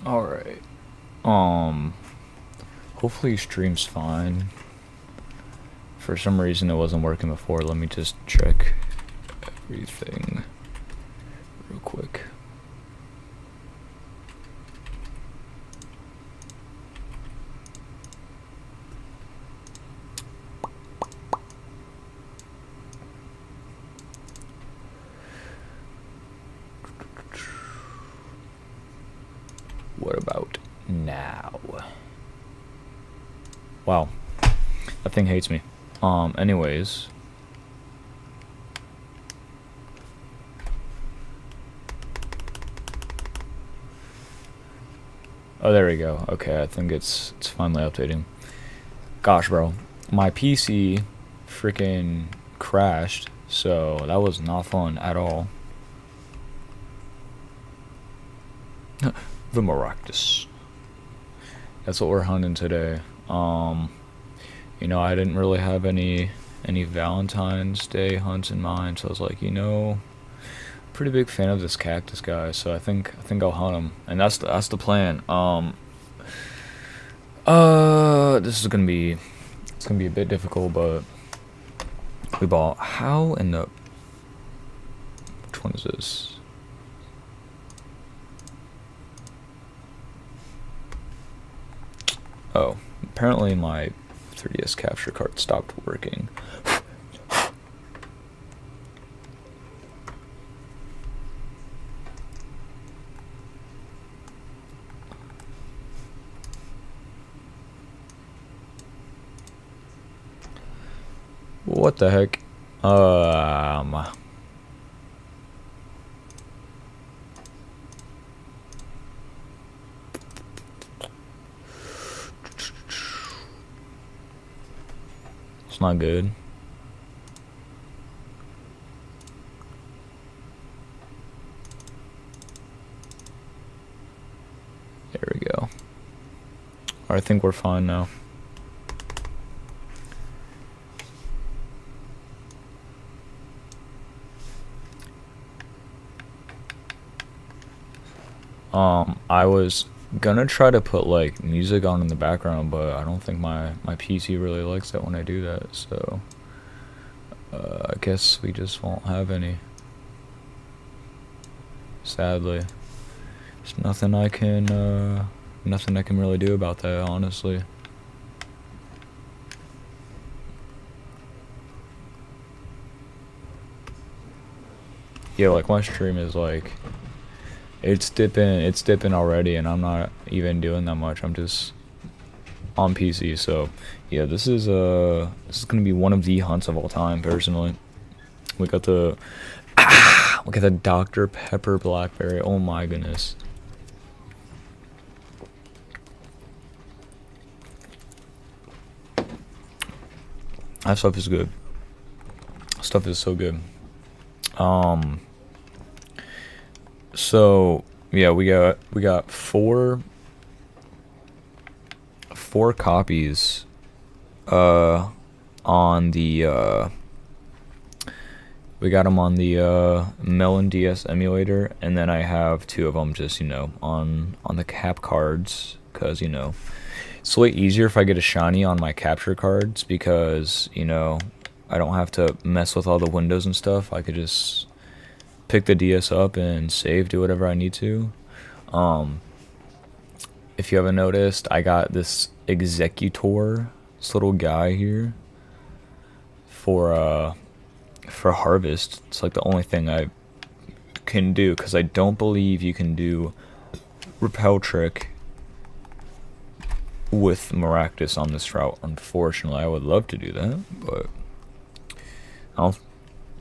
Alright. Hopefully stream's fine. For some reason it wasn't working before. Let me just check everything real quick. What about now? Wow. That thing hates me. Anyways. Oh, there we go. Okay, I think it's finally updating. Gosh, bro. My PC freaking crashed, so that was not fun at all. The Maractus. That's what we're hunting today. You know, I didn't really have any Valentine's Day hunts in mind, so I was like, you know, pretty big fan of this cactus guy, so I think I'll hunt him, and that's the plan. This is gonna be a bit difficult, but we bought. How in the which one is this? Oh, apparently my 3DS capture card stopped working. What the heck? It's not good. There we go. I think we're fine now. I was gonna try to put like music on in the background, but I don't think my PC really likes that when I do that, so I guess we just won't have any. Sadly. There's nothing I can really do about that, honestly. Yeah, like my stream is like it's dipping already, and I'm not even doing that much. I'm just on PC, so yeah, this is gonna be one of the hunts of all time, personally. We got the look at the Dr. Pepper Blackberry. Oh my goodness. That stuff is good. Stuff is so good. So yeah, we got four copies on the we got them on the Melon DS emulator, and then I have two of them just, you know, on the cap cards, because, you know, it's way easier if I get a shiny on my capture cards, because, you know, I don't have to mess with all the windows and stuff. I could just pick the DS up and save, do whatever I need to. If you haven't noticed, I got this Executor, this little guy here, for Harvest. It's like the only thing I can do, because I don't believe you can do Repel Trick with Maractus on this route, unfortunately. I would love to do that, but I don't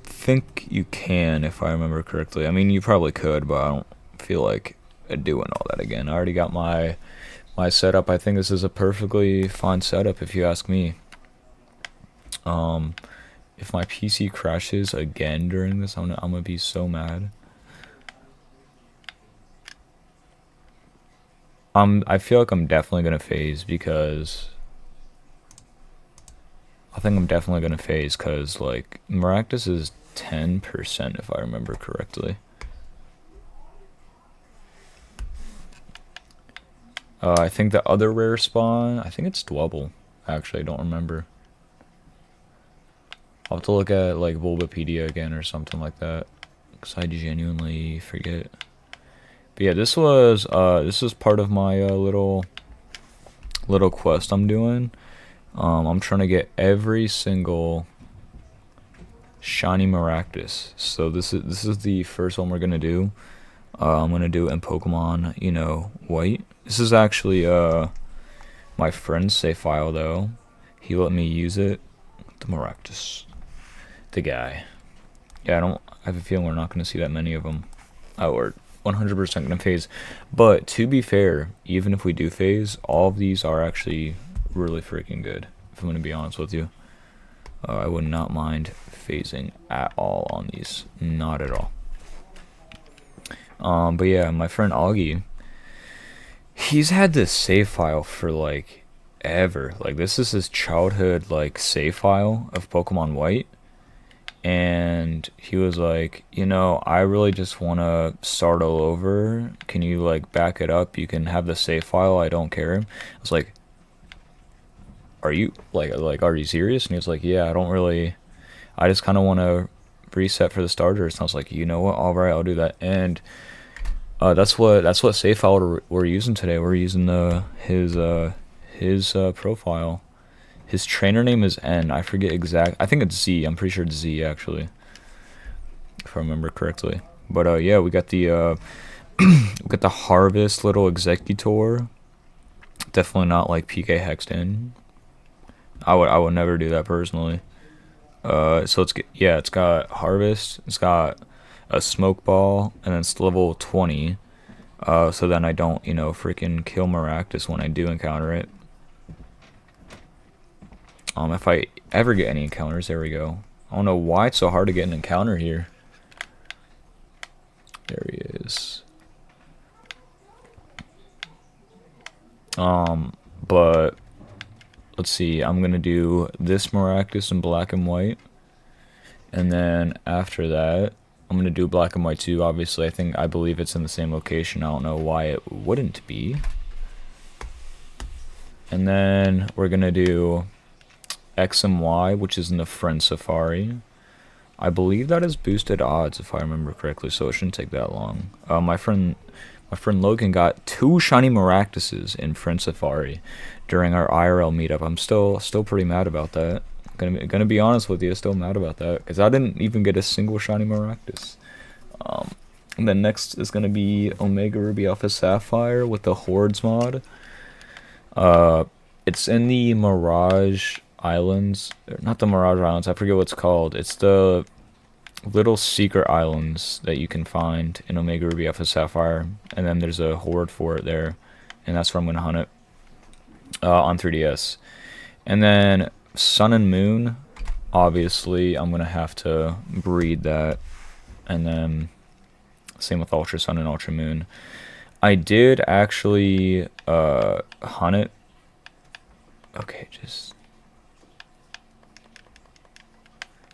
think you can, if I remember correctly. I mean, you probably could, but I don't feel like doing all that again. I already got my setup. I think this is a perfectly fine setup, if you ask me. If my PC crashes again during this, I'm gonna be so mad. I feel like I'm definitely gonna phase, because I think I'm definitely gonna phase, because like Maractus is 10%, if I remember correctly. I think the other rare spawn, I think it's Dwebble. Actually, I don't remember. I'll have to look at like Bulbapedia again or something like that, because I genuinely forget. But yeah, this was part of my little quest I'm doing. I'm trying to get every single shiny Maractus. So this is the first one we're gonna do. I'm gonna do it in Pokemon, you know, White. This is actually my friend's save file though. He let me use it. The Maractus, the guy. Yeah, I have a feeling we're not gonna see that many of them. Oh, we're 100% gonna phase. But to be fair, even if we do phase, all of these are actually really freaking good. If I'm gonna be honest with you, I would not mind phasing at all on these. Not at all. But yeah, my friend Augie, he's had this save file for like ever. Like this is his childhood like save file of Pokemon White. And he was like, you know, I really just want to start all over. Can you like back it up? You can have the save file. I don't care. I was like, are you are you serious? And he was like, yeah, I just kind of want to reset for the starters. And I was like, you know what? All right, I'll do that. And that's what save file we're using today. We're using his profile. His trainer name is N. I forget exact. I think it's Z. I'm pretty sure it's Z actually, if I remember correctly. But yeah, we got the we got the Harvest little Executor. Definitely not like PK hexed in. I would never do that personally. So it's got Harvest. It's got a Smoke Ball, and then it's level 20. So then I don't, you know, freaking kill Maractus when I do encounter it. If I ever get any encounters, there we go. I don't know why it's so hard to get an encounter here. There he is. But let's see. I'm gonna do this Maractus in black and white, and then after that, I'm gonna do black and white too. Obviously, I believe it's in the same location. I don't know why it wouldn't be. And then we're gonna do X and Y, which is in the Friend Safari. I believe that is boosted odds, if I remember correctly, so it shouldn't take that long. My friend Logan got 2 shiny Maractuses in Friend Safari during our IRL meetup. I'm still pretty mad about that. Gonna be honest with you, still mad about that, because I didn't even get a single shiny Maractus. And then next is gonna be Omega Ruby Alpha Sapphire with the Hordes mod. It's in the Mirage Islands, not the Mirage Islands, I forget what it's called. It's the little secret islands that you can find in Omega Ruby Alpha Sapphire, and then there's a horde for it there, and that's where I'm gonna hunt it on 3DS. And then Sun and Moon, obviously I'm gonna have to breed that, and then same with Ultra Sun and Ultra Moon. I did actually hunt it. Okay,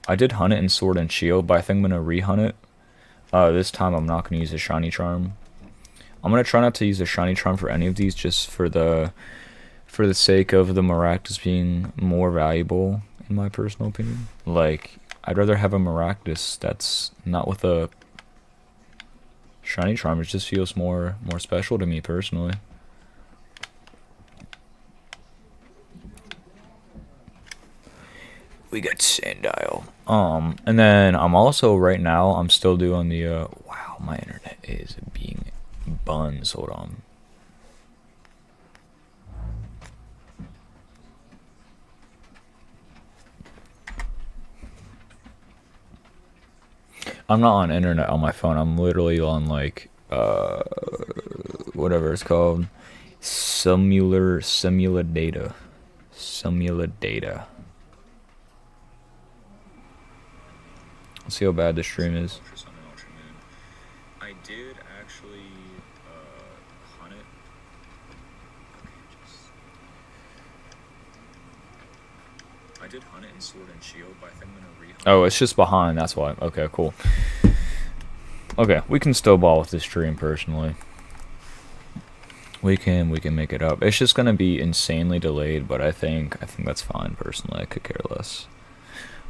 I did hunt it in Sword and Shield, but I think I'm gonna re-hunt it. This time I'm not gonna use a Shiny Charm. I'm gonna try not to use a Shiny Charm for any of these, just for the sake of the Maractus being more valuable, in my personal opinion. Like, I'd rather have a Maractus that's not with a Shiny Charm. It just feels more special to me personally. We got Sandile. And then I'm also right now I'm still doing the wow, my internet is being buns. Hold on. I'm not on internet on my phone. I'm literally on like whatever it's called, cellular data. Let's see how bad the stream is. I did actually hunt it. I did hunt it in Sword and Shield, but I think I'm gonna re-hunt. Oh, it's just behind, that's why. Okay, cool. Okay, we can still ball with this stream personally. We can make it up. It's just gonna be insanely delayed, but I think that's fine personally. I could care less.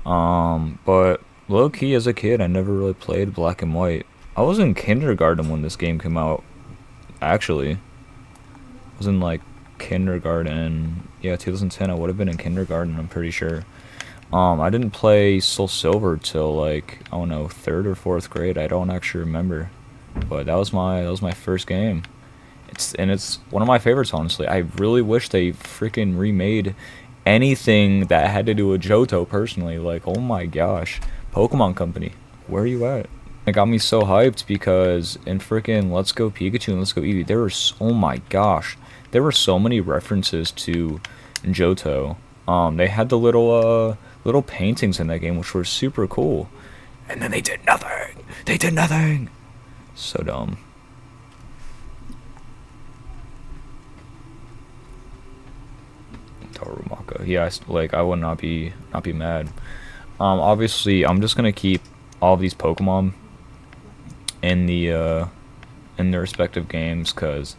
But low key as a kid, I never really played Black and White. I was in kindergarten when this game came out. Actually, I was in like kindergarten. Yeah, 2010. I would have been in kindergarten. I'm pretty sure. I didn't play Soul Silver till like I don't know, third or fourth grade. I don't actually remember, but that was my first game. It's one of my favorites, honestly. I really wish they freaking remade anything that had to do with Johto personally. Like, oh my gosh, Pokemon Company, where are you at? It got me so hyped because in freaking Let's Go Pikachu and Let's Go Eevee, oh my gosh, there were so many references to Johto. They had the little paintings in that game, which were super cool. And then they did nothing. They did nothing. So dumb. Tarumaka. Yeah, like I would not be mad. Obviously, I'm just gonna keep all these Pokemon in their respective games, cause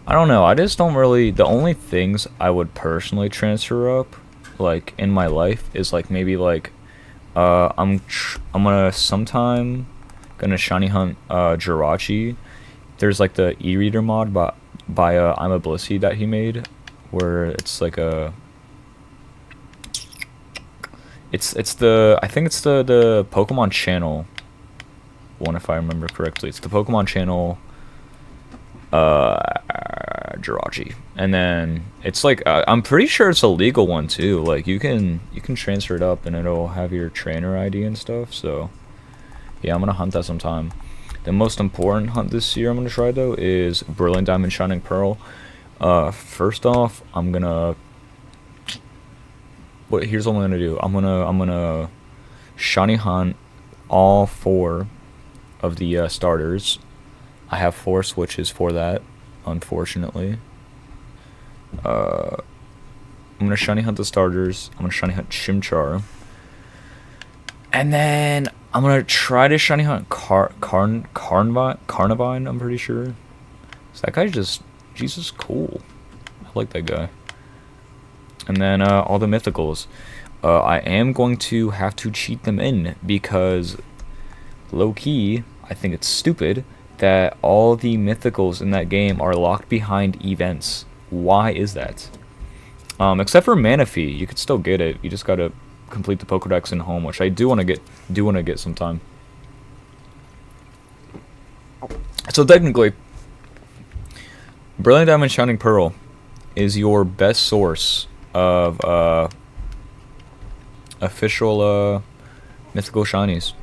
I don't know. I just don't really. The only things I would personally transfer up, like in my life, is like maybe like, I'm gonna sometime gonna shiny hunt Jirachi. There's like the e-reader mod by I'm a Blissey that he made, where it's like a. It's the I think it's the Pokemon Channel one, if I remember correctly. It's the Pokemon Channel Jirachi. And then it's like I'm pretty sure it's a legal one too. Like you can transfer it up and it'll have your trainer ID and stuff. So yeah, I'm gonna hunt that sometime. The most important hunt this year I'm gonna try though is Brilliant Diamond Shining Pearl. First off, here's what I'm gonna do. I'm gonna shiny hunt all 4 of the starters. I have 4 switches for that, unfortunately. I'm gonna shiny hunt the starters. I'm gonna shiny hunt Chimchar. And then I'm gonna try to shiny hunt Carnivine, I'm pretty sure. So that guy's just, Jesus, cool. I like that guy. And then all the mythicals. I am going to have to cheat them in because, low-key, I think it's stupid that all the mythicals in that game are locked behind events. Why is that? Except for Manaphy, you could still get it. You just gotta complete the Pokedex in home, which I do want to get sometime. So technically, Brilliant Diamond Shining Pearl is your best source of official mythical shinies.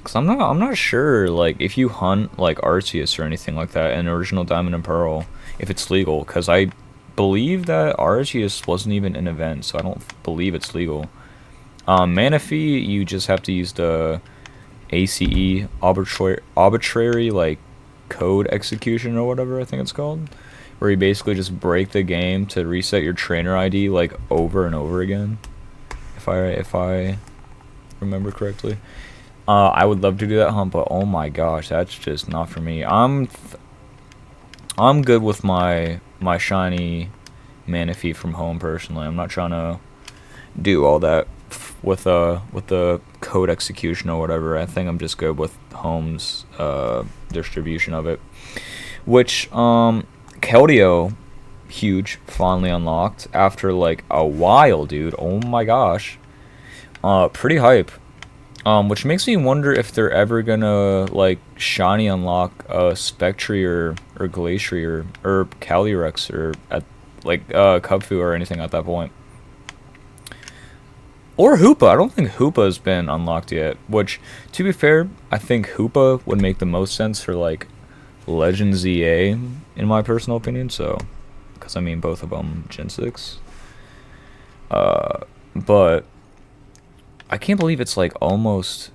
Cause I'm not sure like if you hunt like Arceus or anything like that in original Diamond and Pearl, if it's legal. Cause I believe that Arceus wasn't even an event, so I don't believe it's legal. Manaphy, you just have to use the ACE arbitrary like code execution or whatever I think it's called, where you basically just break the game to reset your trainer ID like over and over again. If I remember correctly. I would love to do that hunt, but oh my gosh, that's just not for me. I'm good with my shiny Manaphy from home personally. I'm not trying to do all that with the code execution or whatever. I think I'm just good with home's distribution of it. Which Keldeo, huge, finally unlocked after like a while, dude. Oh my gosh. Pretty hype. Which makes me wonder if they're ever gonna like shiny unlock Spectre or Glacier or Calyrex or at like Kubfu or anything at that point. Or Hoopa. I don't think Hoopa's been unlocked yet. Which, to be fair, I think Hoopa would make the most sense for like Legends EA in my personal opinion. So, because I mean both of them Gen 6. But I can't believe it's like almost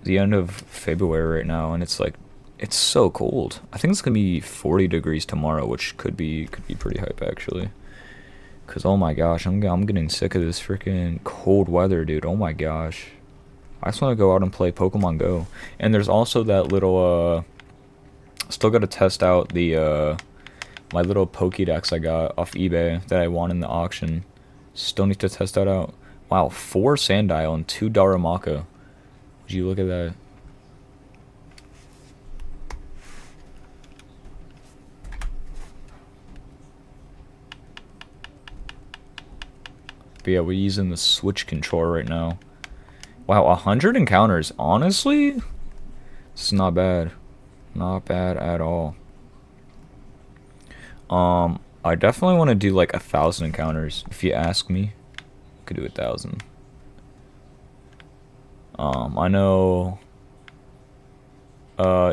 the end of February right now, and it's like it's so cold. I think it's gonna be 40 degrees tomorrow, which could be pretty hype actually. Cause oh my gosh, I'm getting sick of this freaking cold weather, dude. Oh my gosh, I just want to go out and play Pokemon Go. And there's also that little Still got to test out the my little Pokédex I got off eBay that I won in the auction. Still need to test that out. Wow, 4 Sandile and 2 Darumaka. Would you look at that? But yeah, we're using the Switch controller right now. Wow, 100 encounters. Honestly, it's not bad. Not bad at all. I definitely want to do like 1,000 encounters. If you ask me, I could do 1,000. I know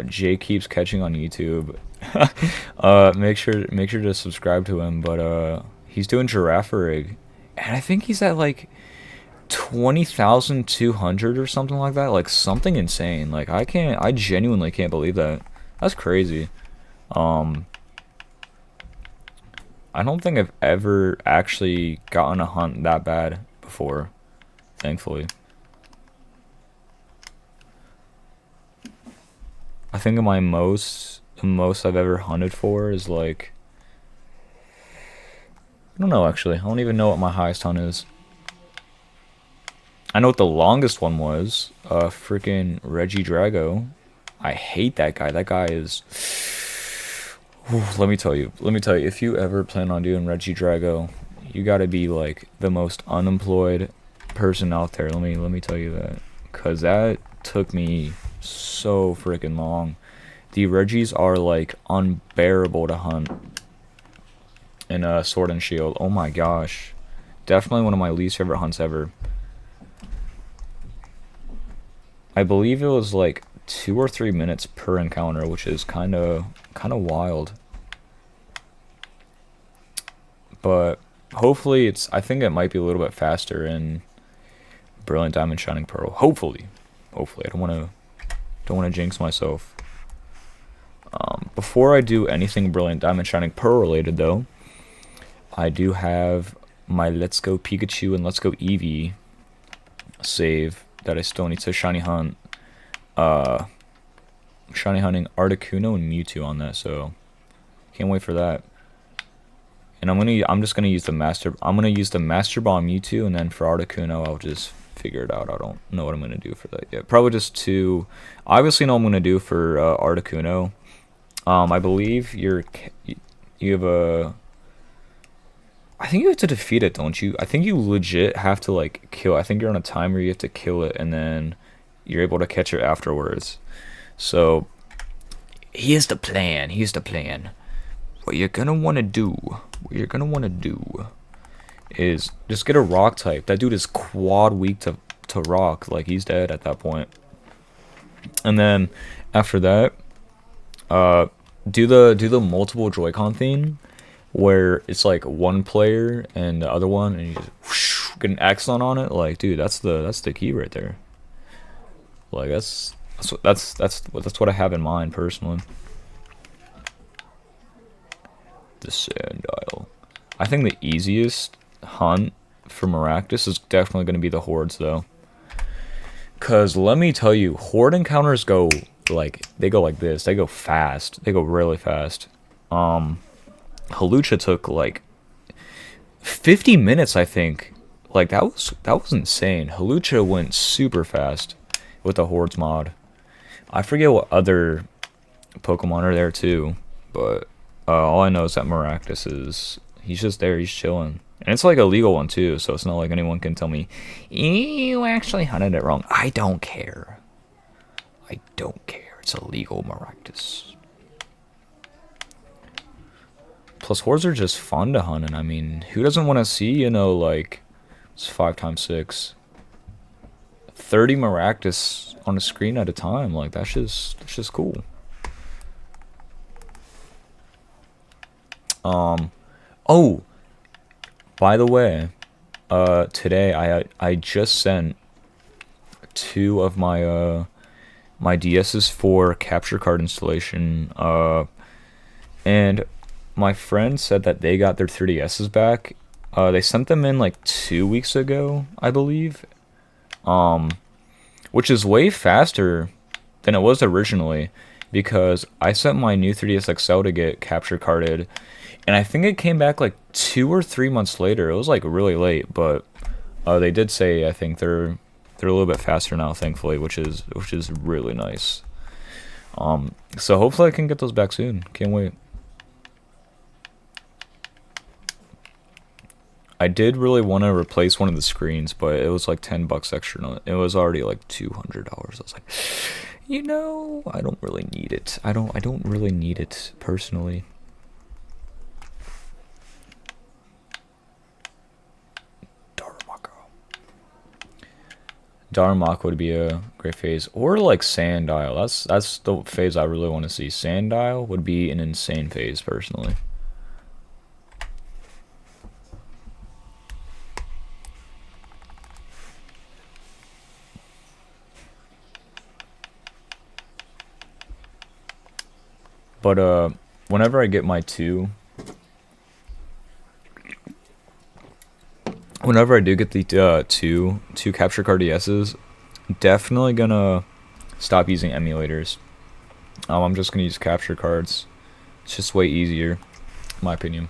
Jay keeps catching on YouTube. Make sure to subscribe to him. But he's doing Girafarig, and I think he's at like 20,200 or something like that. Like something insane. Like I genuinely can't believe that. That's crazy. I don't think I've ever actually gotten a hunt that bad before, thankfully. I think the most I've ever hunted for is like, I don't know actually. I don't even know what my highest hunt is. I know what the longest one was. Freaking Reggie Drago. I hate that guy. That guy is. Let me tell you. If you ever plan on doing Reggie Drago, you gotta be like the most unemployed person out there. Let me tell you that, cause that took me so freaking long. The Reggies are like unbearable to hunt in Sword and Shield. Oh my gosh, definitely one of my least favorite hunts ever. I believe it was like 2 or 3 minutes per encounter, which is kind of wild. But hopefully I think it might be a little bit faster in Brilliant Diamond Shining Pearl. Hopefully. I don't want to jinx myself. Before I do anything Brilliant Diamond Shining Pearl related though, I do have my Let's Go Pikachu and Let's Go Eevee save that I still need to shiny hunt. Shiny hunting Articuno and Mewtwo on that, so can't wait for that. And I'm just gonna use the Master Ball on Mewtwo, and then for Articuno I'll just figure it out. I don't know what I'm gonna do for that yet. Probably just two. I obviously know what I'm gonna do for Articuno. I believe you have a. I think you have to defeat it, don't you? I think you legit have to like kill. I think you're on a timer. You have to kill it, and then you're able to catch it afterwards. So here's the plan. What you're gonna want to do is just get a rock type. That dude is quad weak to rock. Like, he's dead at that point. And then after that, do the multiple Joy-Con thing, where it's like one player and the other one, and you just whoosh, get an excellent on it. Like, dude, that's the key right there. Like, that's what I have in mind personally. The Sandile. I think the easiest hunt for Maractus is definitely going to be the Hordes, though. Because let me tell you, Horde encounters go like this. They go fast. They go really fast. Hawlucha took like 50 minutes, I think. Like, that was insane. Hawlucha went super fast with the Hordes mod. I forget what other Pokemon are there too, but all I know is that Maractus he's just there, he's chilling. And it's like a legal one too, so it's not like anyone can tell me, you actually hunted it wrong. I don't care. It's a legal Maractus. Plus, Hordes are just fun to hunt, and I mean, who doesn't want to see, like, it's 5x6. 30 Maractus on a screen at a time. Like, that's just cool. Oh, by the way, today I just sent 2 of my my DSs for capture card installation, and my friend said that they got their 3DSs back. They sent them in like 2 weeks ago, I believe, which is way faster than it was originally. because I sent my new 3DS XL to get capture carded, and I think it came back like 2 or 3 months later. It was like really late, but they did say I think they're a little bit faster now, thankfully, which is really nice. So hopefully I can get those back soon. Can't wait. I did really want to replace one of the screens, but it was like $10 extra. No, it was already like $200. I was like, I don't really need it. I don't really need it personally. Darmok would be a great phase, or like Sandile. That's the phase I really want to see. Sandile would be an insane phase personally. But whenever I get my whenever I do get the two capture card DSs, definitely gonna stop using emulators. I'm just gonna use capture cards. It's just way easier, in my opinion.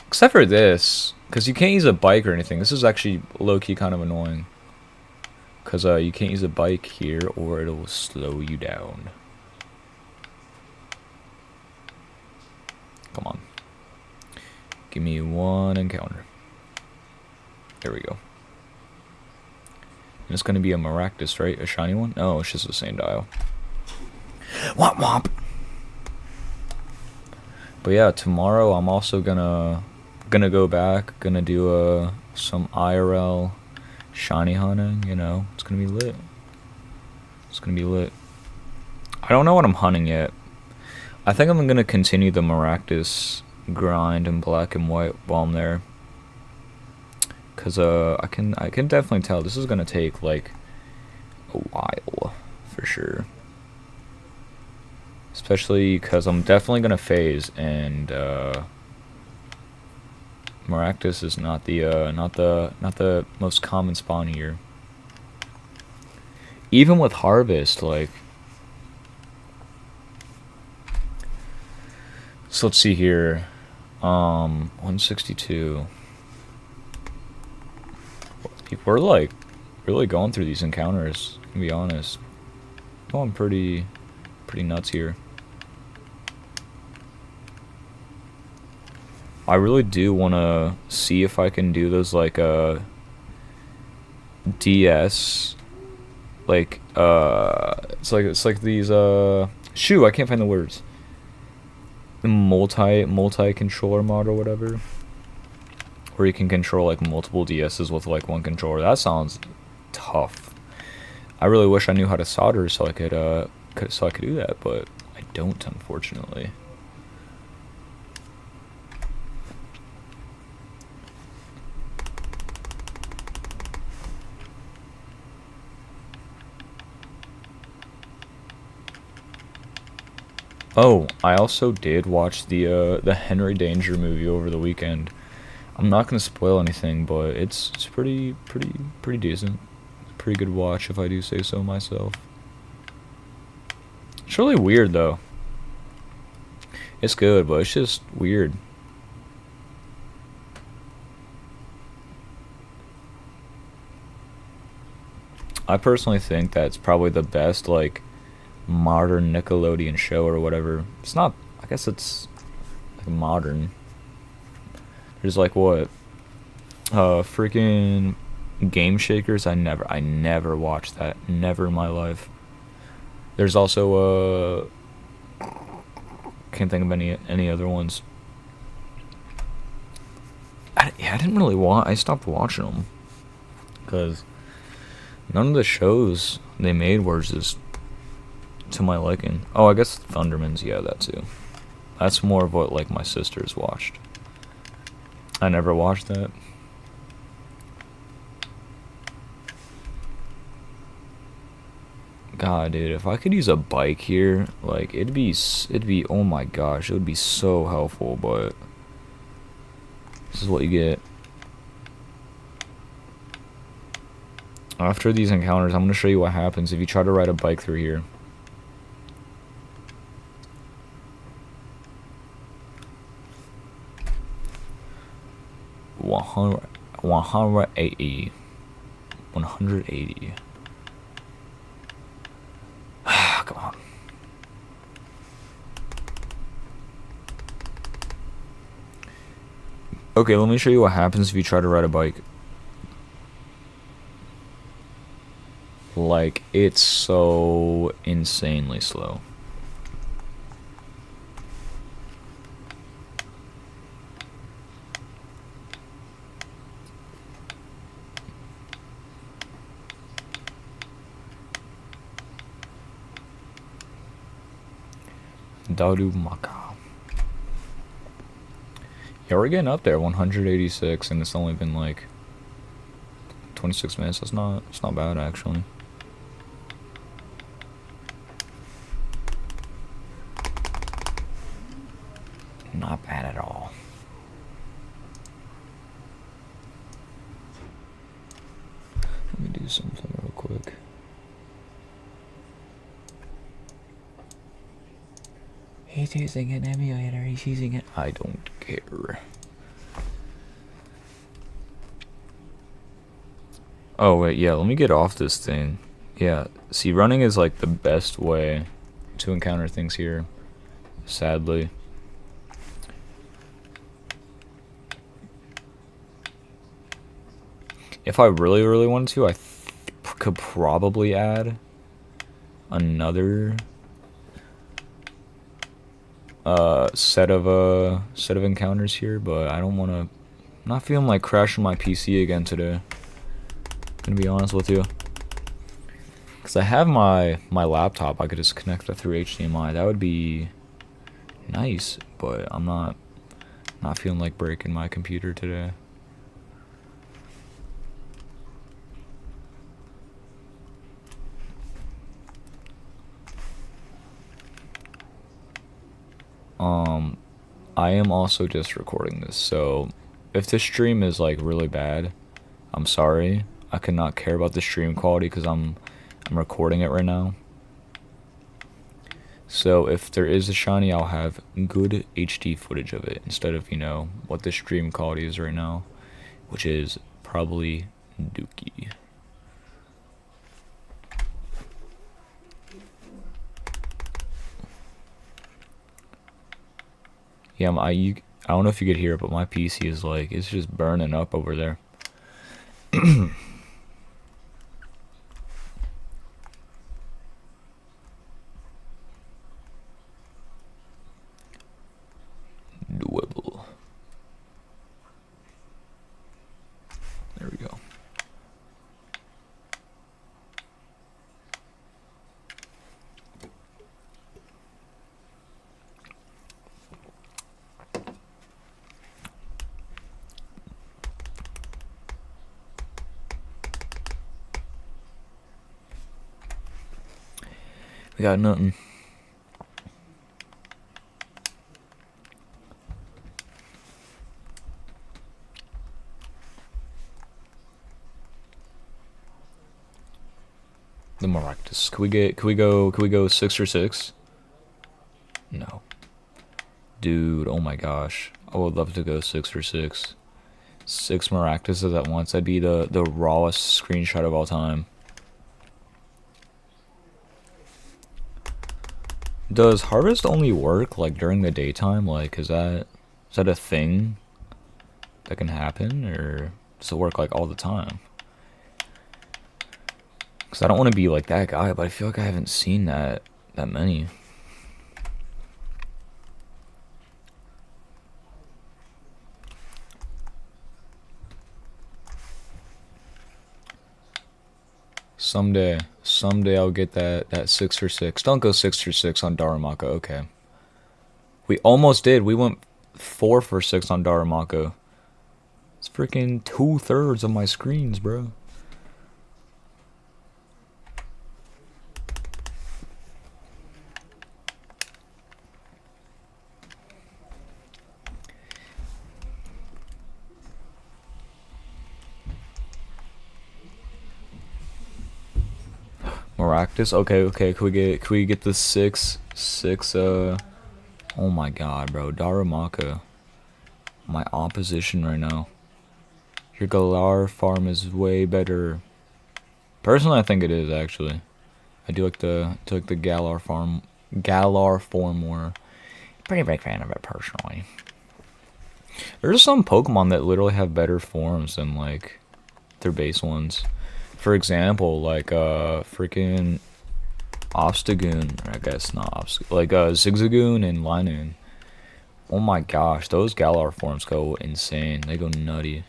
Except for this, because you can't use a bike or anything. This is actually low-key kind of annoying. Because you can't use a bike here, or it'll slow you down. Come on. Give me one encounter. There we go. And it's gonna be a Maractus, right? A shiny one? No, it's just the same dial. Womp womp! But yeah, tomorrow I'm also gonna go back, gonna do some IRL shiny hunting, it's gonna be lit. It's gonna be lit. I don't know what I'm hunting yet. I think I'm gonna continue the Maractus grind in black and white while I'm there. Cause I can definitely tell this is gonna take like a while for sure. Especially because I'm definitely gonna phase, and Maractus is not the most common spawn here. Even with Harvest, like. So let's see here. 162. People are like really going through these encounters, to be honest. Oh, I'm pretty nuts here. I really do want to see if I can do those like DS like it's like these shoot, I can't find the words. Multi controller mod or whatever, where you can control like multiple DSs with like one controller. That sounds tough. I really wish I knew how to solder so I could do that, but I don't, unfortunately. Oh, I also did watch the Henry Danger movie over the weekend. I'm not gonna spoil anything, but it's pretty decent. Pretty good watch, if I do say so myself. It's really weird though. It's good, but it's just weird. I personally think that's probably the best like modern Nickelodeon show or whatever. It's not, I guess it's like modern. There's like what? Freaking Game Shakers. I never watched that. Never in my life. There's also can't think of any other ones. I didn't really I stopped watching them because none of the shows they made were just to my liking. Oh, I guess Thundermans, yeah, that too. That's more of what like my sisters watched. I never watched that. God, dude, if I could use a bike here, like it'd be oh my gosh, it would be so helpful, but this is what you get. After these encounters, I'm gonna show you what happens if you try to ride a bike through here. 100, 180. 180. Come on. Okay, let me show you what happens if you try to ride a bike. Like, it's so insanely slow. Daru Maka. Yeah, we're getting up there, 186, and it's only been like 26 minutes. It's not bad actually. Not bad at all. Let me do something real quick. He's using an emulator. He's using it. I don't care. Oh wait, yeah. Let me get off this thing. Yeah. See, running is like the best way to encounter things here. Sadly. If I really, really wanted to, I could probably add another set of encounters here, but I don't want to. I'm not feeling like crashing my PC again today. Gonna be honest with you, because I have my laptop. I could just connect that through HDMI. That would be nice, but I'm not feeling like breaking my computer today. I am also just recording this, so if the stream is like really bad, I'm sorry. I could not care about the stream quality because I'm recording it right now. So if there is a shiny, I'll have good HD footage of it instead of, you know, what the stream quality is right now, which is probably dookie. Yeah, I don't know if you could hear it, but my PC is like, it's just burning up over there. Doable. There we go. We got nothing. The Maractus. Could we go 6 or 6? No. Dude, oh my gosh. I would love to go 6 or 6. 6 Maractuses at once. That'd be the rawest screenshot of all time. Does harvest only work like during the daytime? Like, is that a thing that can happen, or does it work like all the time? Because I don't want to be like that guy, but I feel like I haven't seen that many. Someday I'll get that 6 or 6. Don't go 6 or 6 on Daramaka. Okay. We almost did. We went 4 for 6 on Daramaka. It's freaking 2/3 of my screens, bro. Maractus. Okay. Can we get the 6? Oh my god, bro. Daramaka. My opposition right now. Your Galar farm is way better. Personally, I think it is actually. I do like the Galar form more. Pretty big fan of it personally. There's some Pokemon that literally have better forms than like their base ones. For example, like freaking Obstagoon, I guess not Obstagoon, like Zigzagoon and Linoon. Oh my gosh, those Galar forms go insane. They go nutty.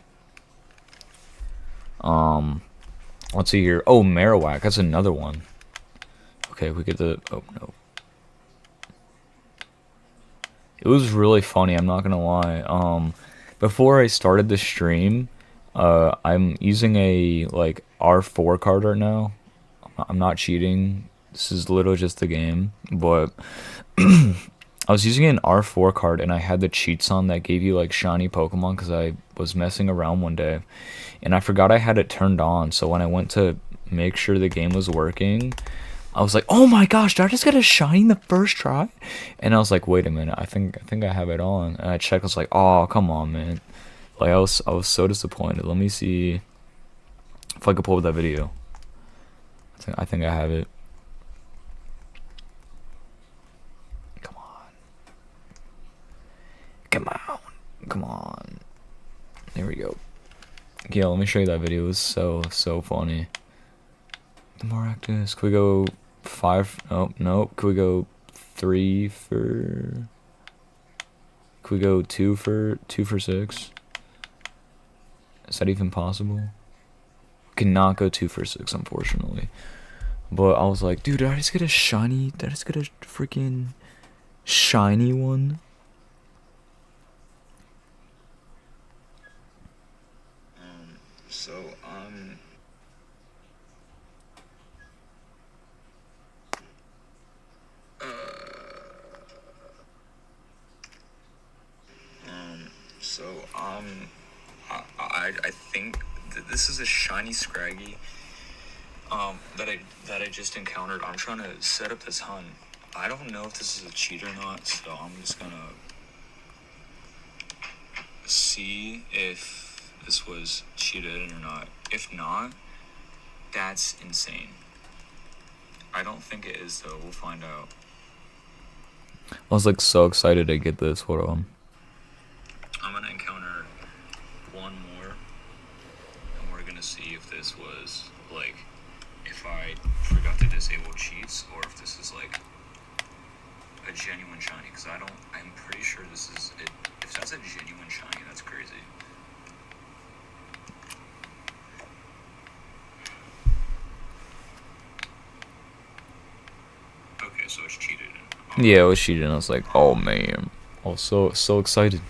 Let's see here. Oh, Marowak, that's another one. Okay, we get the. Oh no. It was really funny. I'm not gonna lie. Before I started the stream, I'm using a like R4 card right now. I'm not cheating. This is literally just the game, but I was using an R4 card and I had the cheats on that gave you like shiny Pokemon because I was messing around one day and I forgot I had it turned on. So when I went to make sure the game was working, I was like, "Oh my gosh, did I just get a shiny the first try?" And I was like, "Wait a minute, I think I have it on." And I checked. I was like, "Oh, come on, man!" Like I was so disappointed. Let me see if I could pull up that video. I think I have it. Come on, come on, come on. There we go. Yeah, let me show you that video. It was so funny. The Maractus. Could we go 5? Oh no. Could we go 3 for? Could we go 2 for 6? Is that even possible? Cannot go 2 for 6, unfortunately. But I was like, dude, did I just get a shiny? Did I just get a freaking shiny one? So, I think that this is a shiny Scraggy, that I just encountered. I'm trying to set up this hunt. I don't know if this is a cheat or not, so I'm just gonna see if this was cheated or not. If not, that's insane. I don't think it is though. We'll find out. I was like so excited to get this. Hold on. I'm gonna encounter one more, and we're gonna see if this was like, if I forgot to disable cheats, or if this is like a genuine shiny. Because I'm pretty sure this is it. If that's a genuine shiny, that's crazy. Okay, so it's cheated. Yeah, it was cheated. And I was like, oh man. I was so excited.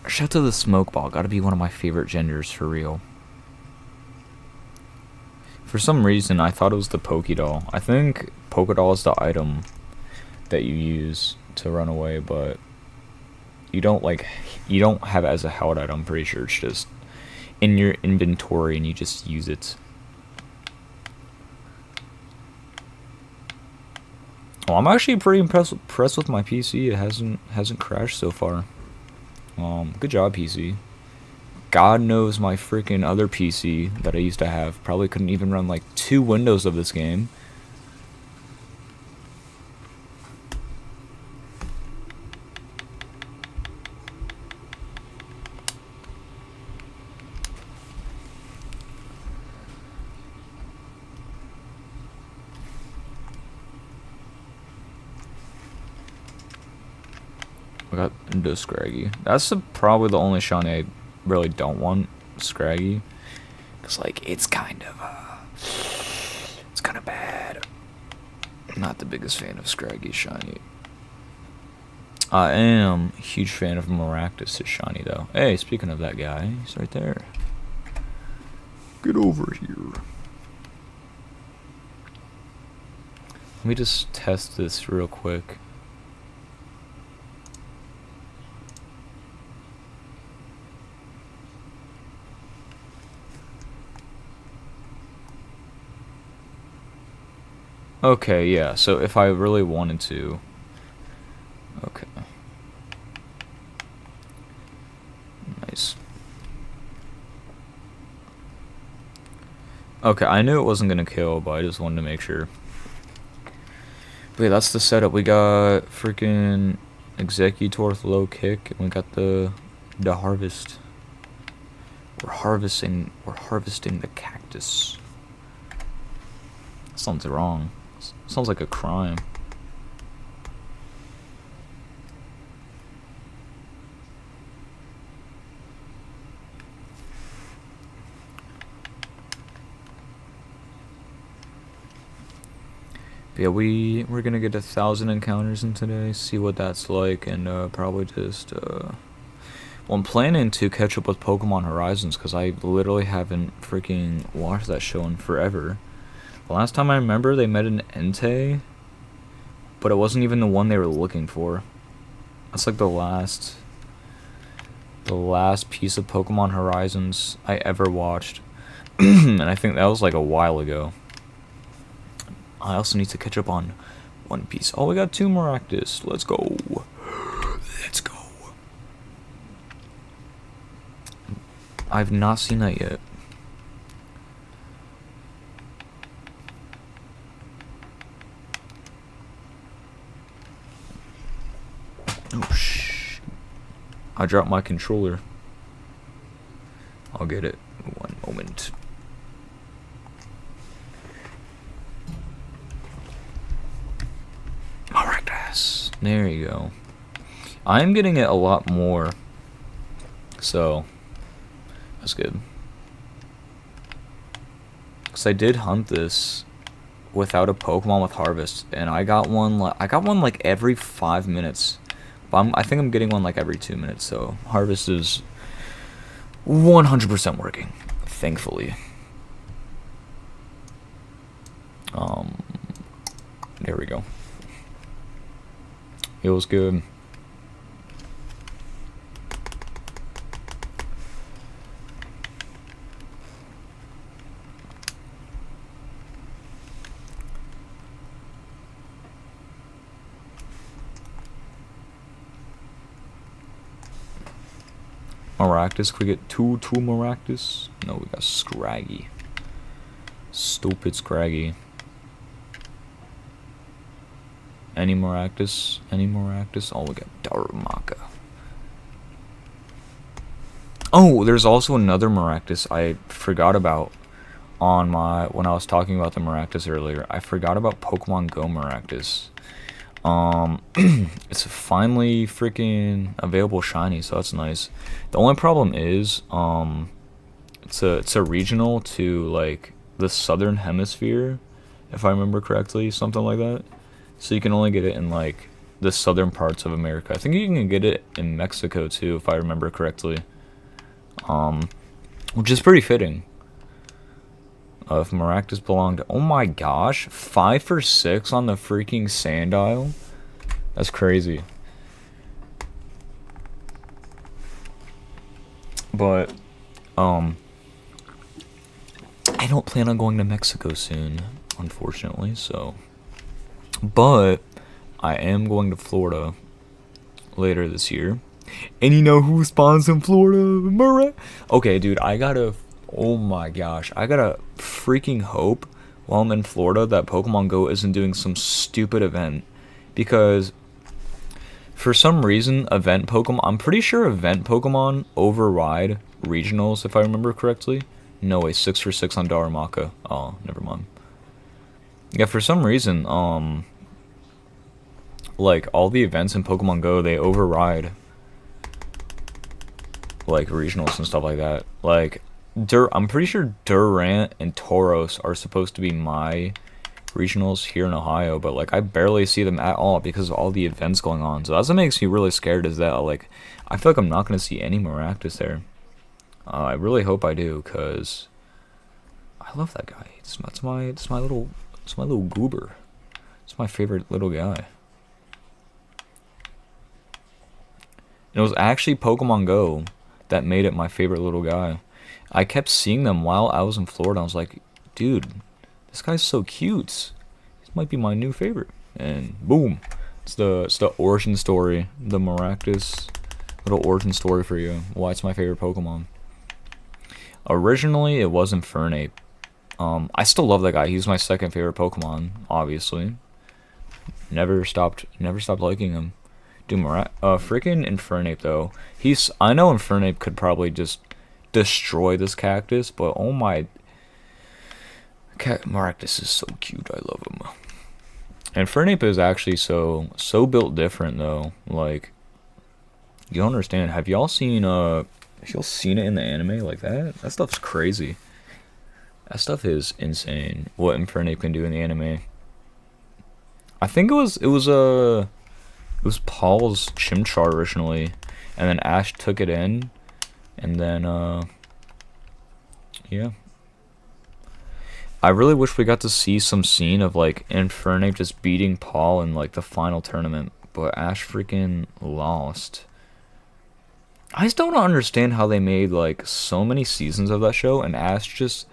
Shout out to the smoke ball. Gotta be one of my favorite genders for real. For some reason, I thought it was the Pokédoll. I think Pokédoll is the item that you use to run away, but you don't have it as a held item. I'm pretty sure it's just in your inventory and you just use it. Well, I'm actually pretty impressed with my PC. It hasn't crashed so far. Good job, PC. God knows my freaking other PC that I used to have probably couldn't even run like 2 windows of this game. I got into Scraggy. That's probably the only shiny I really don't want, Scraggy. Cause like it's kind of bad. I'm not the biggest fan of Scraggy shiny. I am a huge fan of Maractus shiny though. Hey, speaking of that guy, he's right there. Get over here. Let me just test this real quick. Okay, yeah, so if I really wanted to... Okay. Nice. Okay, I knew it wasn't gonna kill, but I just wanted to make sure. But yeah, that's the setup. We got freaking Executor low kick, and we got the harvest. We're harvesting the cactus. Sounds wrong. Sounds like a crime. But yeah, we're gonna get 1,000 encounters in today, see what that's like, and probably just well, I'm planning to catch up with Pokemon Horizons because I literally haven't freaking watched that show in forever. The last time I remember, they met an Entei, but it wasn't even the one they were looking for. That's like the last piece of Pokemon Horizons I ever watched, and I think that was like a while ago. I also need to catch up on One Piece. Oh, we got 2 Maractus. Let's go. Let's go. I've not seen that yet. Oh, shh. I dropped my controller. I'll get it. One moment. Maractus. There you go. I'm getting it a lot more. So, that's good. Because I did hunt this without a Pokemon with Harvest, and I got one like every 5 minutes. But I think I'm getting one like every 2 minutes, so Harvest is 100% working, thankfully. There we go. It was good. Maractus, could we get two Maractus? No, we got Scraggy. Stupid Scraggy. Any Maractus? Any Maractus? Oh, we got Darumaka. Oh, there's also another Maractus I forgot about on when I was talking about the Maractus earlier. I forgot about Pokemon Go Maractus. It's finally freaking available shiny, so that's nice. The only problem is, it's a regional to like the southern hemisphere, if I remember correctly, something like that. So you can only get it in like the southern parts of America. I think you can get it in Mexico too, if I remember correctly. Which is pretty fitting. If Maractus belonged, oh my gosh, 5 for 6 on the freaking Sandile. That's crazy. But I don't plan on going to Mexico soon, unfortunately, so. But I am going to Florida later this year. And you know who spawns in Florida? Okay, dude, oh my gosh, I gotta freaking hope while I'm in Florida that Pokemon Go isn't doing some stupid event. Because for some reason, I'm pretty sure event Pokemon override regionals, if I remember correctly. No way, 6 for 6 on Darumaka. Oh, never mind. Yeah, for some reason, like, all the events in Pokemon Go, they override, like, regionals and stuff like that. Like, I'm pretty sure Durant and Tauros are supposed to be my regionals here in Ohio, but, like, I barely see them at all because of all the events going on. So that's what makes me really scared, is that, like, I feel like I'm not going to see any Maractus there. I really hope I do, because I love that guy. It's my little goober. It's my favorite little guy. And it was actually Pokemon Go that made it my favorite little guy. I kept seeing them while I was in Florida. I was like, dude, this guy's so cute. might be my new favorite. And boom, it's the origin story, the Maractus little origin story for you. Why it's my favorite Pokemon. Originally, it was Infernape. I still love that guy. He's my second favorite Pokemon, obviously. Never stopped liking him. Dude, freaking Infernape though. I know Infernape could probably just destroy this cactus, but oh my, Maractus is so cute. I love him. Infernape is actually so built different though. Like, you don't understand. Have y'all seen it in the anime like that? That stuff's crazy. That stuff is insane. What Infernape can do in the anime. I think it was Paul's Chimchar originally, and then Ash took it in, and then yeah. I really wish we got to see some scene of like Infernape just beating Paul in like the final tournament, but Ash freaking lost. I just don't understand how they made like so many seasons of that show and Ash just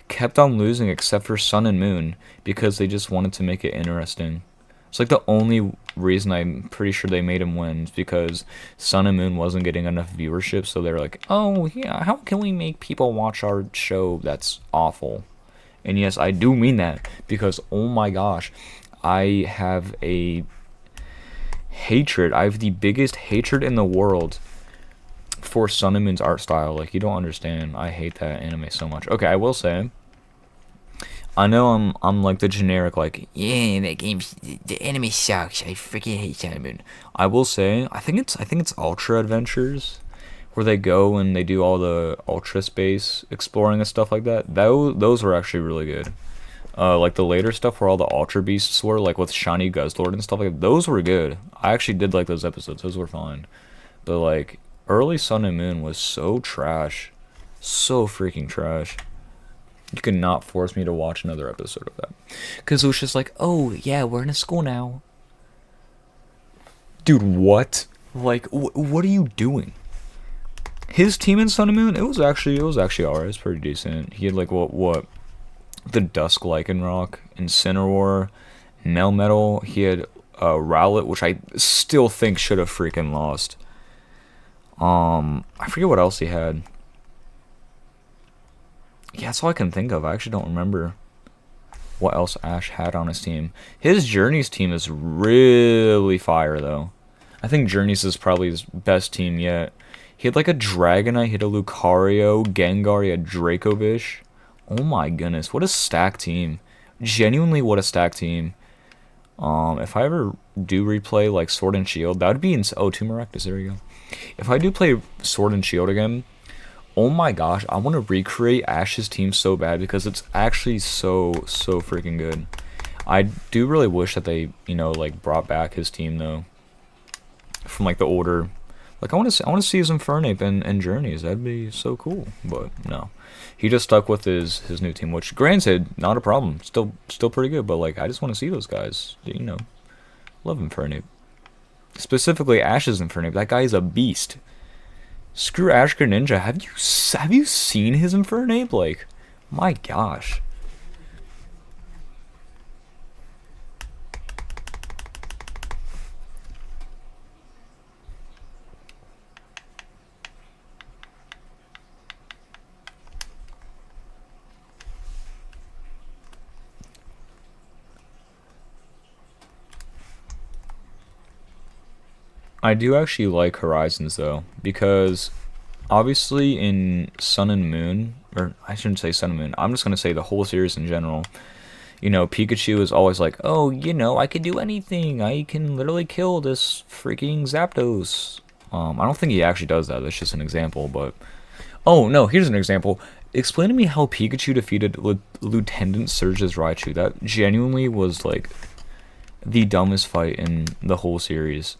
kept on losing except for Sun and Moon because they just wanted to make it interesting. It's like the only reason I'm pretty sure they made him win is because Sun and Moon wasn't getting enough viewership, so they're like, oh yeah, how can we make people watch our show that's awful? And yes, I do mean that, because oh my gosh, I have the biggest hatred in the world for Sun and Moon's art style. Like, you don't understand. I hate that anime so much. Okay, I will say, I know I'm like the generic, like, yeah, the anime sucks. I freaking hate Sun and Moon. I will say, I think it's Ultra Adventures, where they go and they do all the ultra space exploring and stuff like that. Those were actually really good. Like the later stuff where all the ultra beasts were, like with Shiny Guzzlord and stuff like that, those were good. I actually did like those episodes. Those were fine. But like early Sun and Moon was so trash, so freaking trash. You could not force me to watch another episode of that, because it was just like, oh yeah, we're in a school now. Dude, what? Like, what are you doing? His team in Sun and Moon, it was actually alright. It's pretty decent. He had like what the Dusk Lycanroc, Incineroar, Melmetal. He had Rowlet, which I still think should have freaking lost. I forget what else he had. Yeah, that's all I can think of. I actually don't remember what else Ash had on his team. His Journey's team is really fire though. I think Journey's is probably his best team yet. He had like a Dragonite, he had a Lucario, Gengar, he had Dracovish. Oh my goodness, what a stacked team. Genuinely, what a stacked team. If I ever do replay like Sword and Shield, that would be oh, two Maractus, there you go. If I do play Sword and Shield again, oh my gosh, I want to recreate Ash's team so bad because it's actually so freaking good. I do really wish that they, like brought back his team though, from like the older. Like I want to see his Infernape and Journeys. That'd be so cool. But no, he just stuck with his new team, which granted, not a problem. Still pretty good. But like I just want to see those guys. Love Infernape. Specifically Ash's Infernape. That guy is a beast. Screw Ash Greninja. Have you seen his Infernape? Like, my gosh. I do actually like Horizons though, because obviously in Sun and Moon, or I shouldn't say Sun and Moon, I'm just going to say the whole series in general, Pikachu is always like, oh, I can do anything. I can literally kill this freaking Zapdos. I don't think he actually does that. That's just an example, but... Oh, no, here's an example. Explain to me how Pikachu defeated Lieutenant Surge's Raichu. That genuinely was, like, the dumbest fight in the whole series.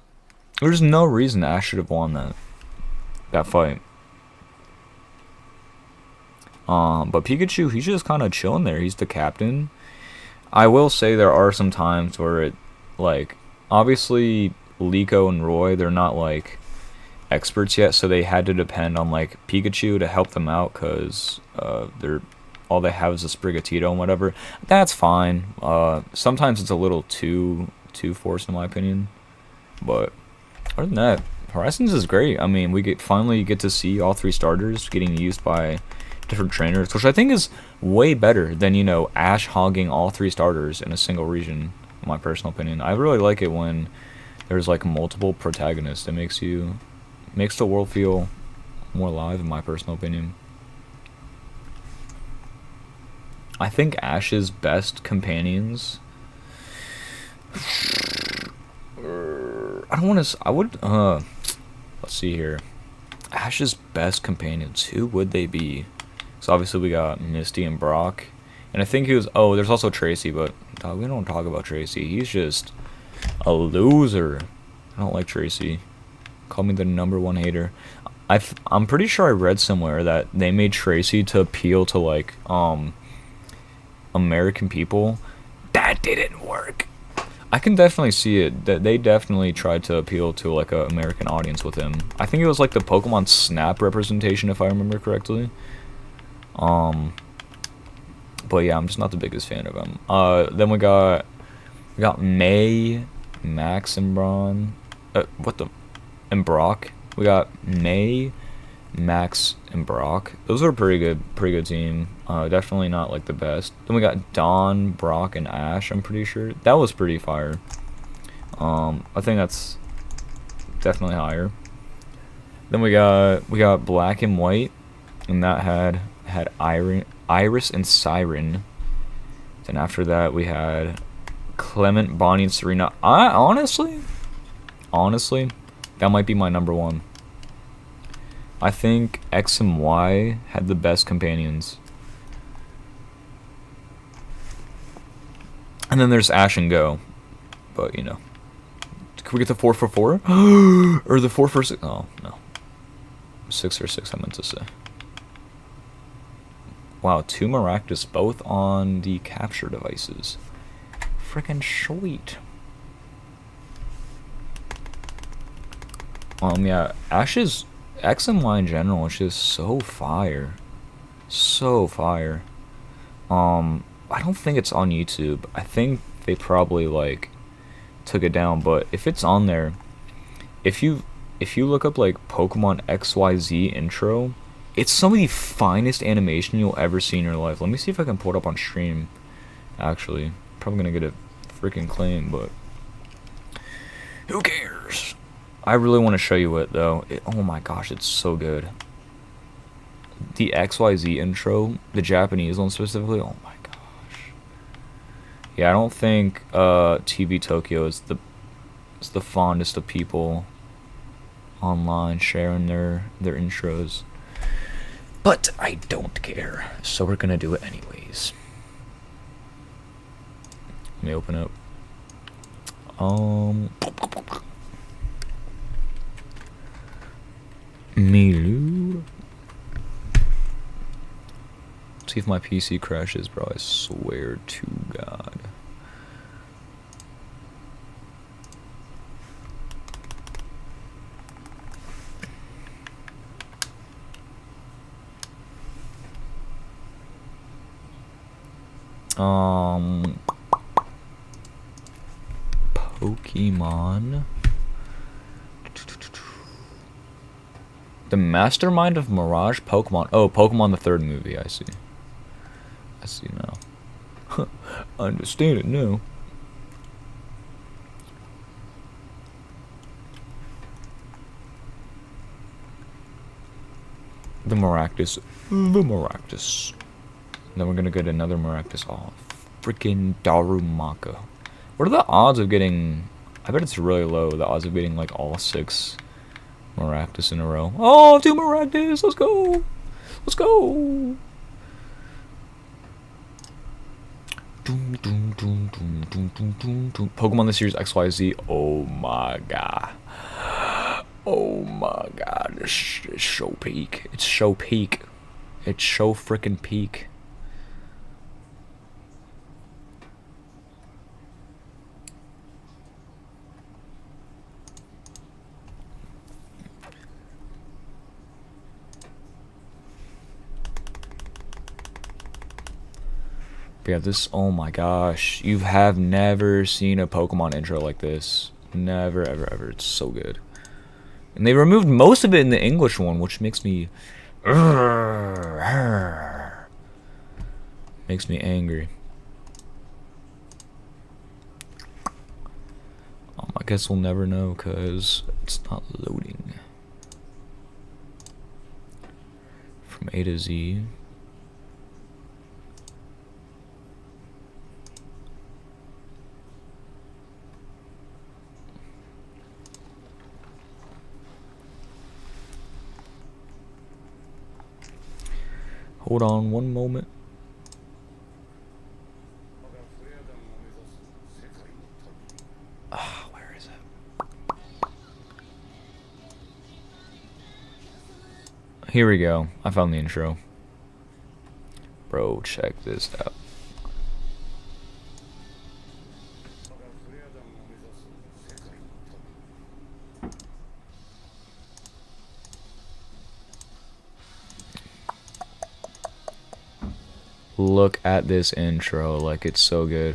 There's no reason Ash should have won that fight. But Pikachu, he's just kind of chilling there. He's the captain. I will say there are some times where it, like, obviously Liko and Roy, they're not, like, experts yet, so they had to depend on, like, Pikachu to help them out, because they're all they have is a Sprigatito and whatever. That's fine. Sometimes it's a little too forced in my opinion, but other than that, Horizons is great. I mean, we finally get to see all 3 starters getting used by different trainers, which I think is way better than, you know, Ash hogging all 3 starters in a single region, in my personal opinion. I really like it when there's like multiple protagonists. It makes the world feel more alive, in my personal opinion. I think Ash's best companions, I don't want to. I would. Let's see here. Ash's best companions. Who would they be? So obviously we got Misty and Brock, and I think he was. Oh, there's also Tracy, but we don't talk about Tracy. He's just a loser. I don't like Tracy. Call me the #1 hater. I'm pretty sure I read somewhere that they made Tracy to appeal to like American people. That didn't work. I can definitely see it. That they definitely tried to appeal to like an American audience with him. I think it was like the Pokemon Snap representation, if I remember correctly. But yeah, I'm just not the biggest fan of him. Then we got May, Max, and Braun. And Brock. We got May, Max, and Brock. Those are a pretty good team. Definitely not like the best. Then we got Dawn, Brock, and Ash. I'm pretty sure that was pretty fire. I think that's definitely higher. Then we got Black and White, and that had Iris and Siren. Then after that we had Clement, Bonnie, and Serena. I honestly, that might be my #1. I think X and Y had the best companions. And then there's Ash and Go. But, you know. Can we get the 4 for 4? Or the 4 for 6? Oh, no. 6 for 6, I meant to say. Wow, 2 Maractus, both on the capture devices. Freaking sweet. Yeah, Ash's X and Y in general is just so fire. So fire. I don't think it's on YouTube. I think they probably like took it down, but if it's on there, if you look up like Pokemon XYZ intro, it's some of the finest animation you'll ever see in your life. Let me see if I can pull it up on stream. Actually, probably gonna get a freaking claim, but who cares? I really want to show you it though. Oh my gosh, it's so good. The XYZ intro, the Japanese one specifically. Oh my gosh. Yeah, I don't think TV Tokyo is the fondest of people online sharing their intros. But I don't care, so we're gonna do it anyways. Let me open up. Milu. See if my PC crashes, bro. I swear to God. Pokemon. The Mastermind of Mirage Pokemon. Oh, Pokemon the 3rd movie. I see. I see now. I understand it now. The Maractus. The Maractus. Then we're gonna get another Maractus. Oh, freaking Darumaka. What are the odds of getting... I bet it's really low, the odds of getting like all 6 Maractus in a row. Oh, 2 Maractus! Let's go! Let's go! Pokemon the series XYZ. Oh my god. Oh my god. It's so peak. It's so peak. It's so freaking peak. But yeah, this, oh my gosh, you have never seen a Pokemon intro like this. Never, ever, ever. It's so good. And they removed most of it in the English one, which makes me angry. I guess we'll never know because it's not loading. From A to Z. Hold on one moment. Where is it? Here we go. I found the intro. Bro, check this out. Look at this intro, like it's so good.